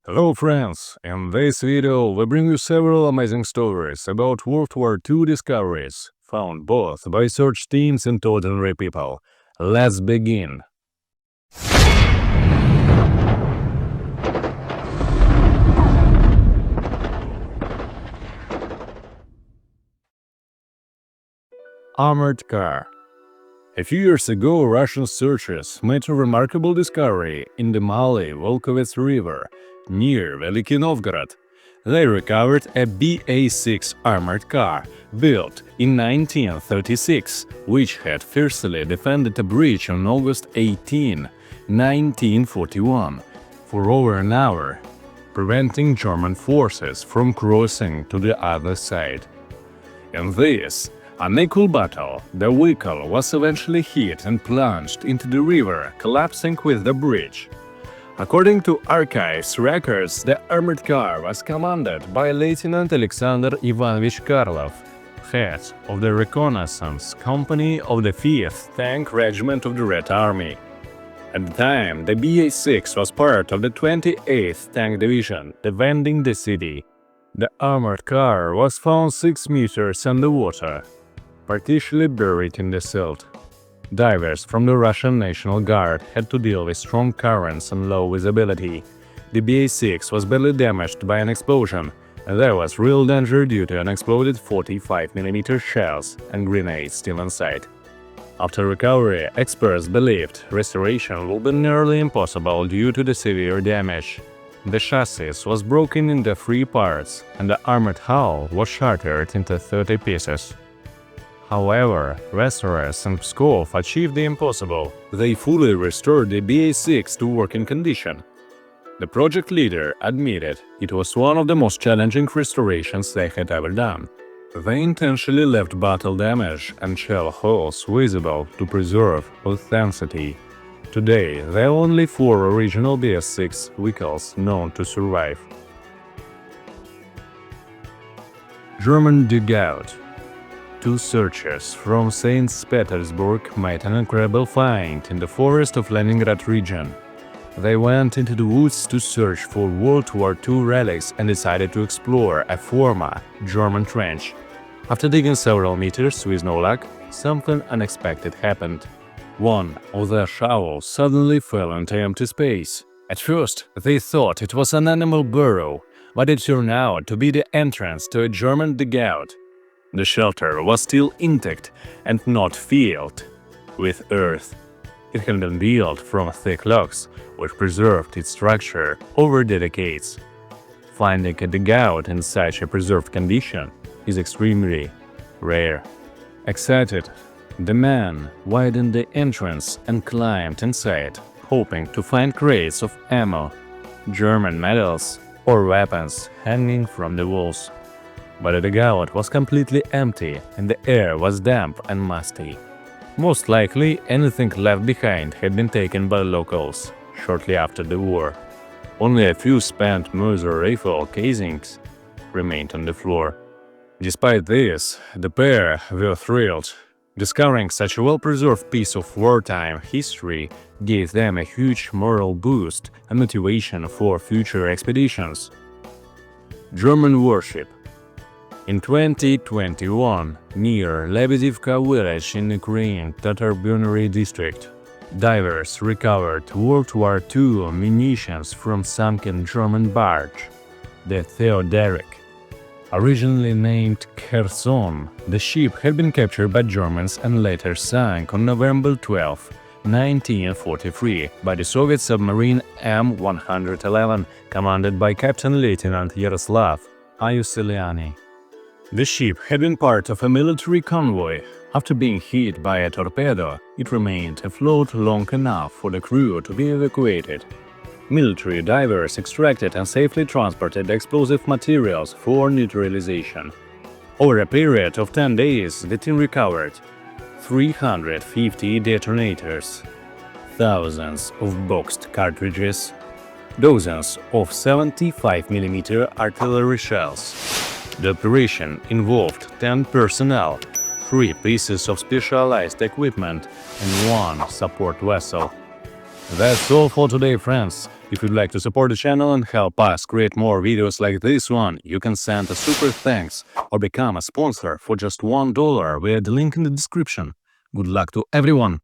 Hello friends, in this video we bring you several amazing stories about World War II discoveries, found both by search teams and ordinary people. Let's begin. Armored car. A few years ago, Russian searchers made a remarkable discovery in the Mali-Volkovets River, near Veliki Novgorod. They recovered a BA-6 armored car, built in 1936, which had fiercely defended a breach on August 18, 1941, for over an hour, preventing German forces from crossing to the other side. In this unequal battle, the vehicle was eventually hit and plunged into the river, collapsing with the bridge. According to archives records, the armored car was commanded by Lieutenant Alexander Ivanovich Karlov, head of the reconnaissance company of the 5th Tank Regiment of the Red Army. At the time, the BA-6 was part of the 28th Tank Division, defending the city. The armored car was found 6 meters underwater, partially buried in the silt. Divers from the Russian National Guard had to deal with strong currents and low visibility. The BA-6 was badly damaged by an explosion, and there was real danger due to unexploded 45mm shells and grenades still inside. After recovery, experts believed restoration will be nearly impossible due to the severe damage. The chassis was broken into 3 parts, and the armored hull was shattered into 30 pieces. However, restorers in Pskov achieved the impossible. They fully restored the BA-6 to working condition. The project leader admitted it was one of the most challenging restorations they had ever done. They intentionally left battle damage and shell holes visible to preserve authenticity. Today, there are only 4 original BA-6 vehicles known to survive. German Dugout. 2 searchers from St. Petersburg made an incredible find in the forest of Leningrad region. They went into the woods to search for World War II relics and decided to explore a former German trench. After digging several meters with no luck, something unexpected happened. One of their shovels suddenly fell into empty space. At first, they thought it was an animal burrow, but it turned out to be the entrance to a German dugout. The shelter was still intact and not filled with earth. It had been built from thick logs, which preserved its structure over the decades. Finding a dugout in such a preserved condition is extremely rare. Excited, the man widened the entrance and climbed inside, hoping to find crates of ammo, German medals, or weapons hanging from the walls. But the dugout was completely empty and the air was damp and musty. Most likely, anything left behind had been taken by locals shortly after the war. Only a few spent Mauser rifle casings remained on the floor. Despite this, the pair were thrilled. Discovering such a well-preserved piece of wartime history gave them a huge moral boost and motivation for future expeditions. German warship. In 2021, near Lebedivka village in Ukraine, Tatar-Burnary district, divers recovered World War II munitions from sunken German barge, the Theoderic. Originally named Kherson, the ship had been captured by Germans and later sunk on November 12, 1943, by the Soviet submarine M111, commanded by Captain Lieutenant Yaroslav Ayuseliani. The ship had been part of a military convoy. After being hit by a torpedo, it remained afloat long enough for the crew to be evacuated. Military divers extracted and safely transported explosive materials for neutralization. Over a period of 10 days, the team recovered 350 detonators, thousands of boxed cartridges, dozens of 75mm artillery shells. The operation involved 10 personnel, 3 pieces of specialized equipment, and 1 support vessel. That's all for today, friends. If you'd like to support the channel and help us create more videos like this one, you can send a super thanks or become a sponsor for just $1 via the link in the description. Good luck to everyone!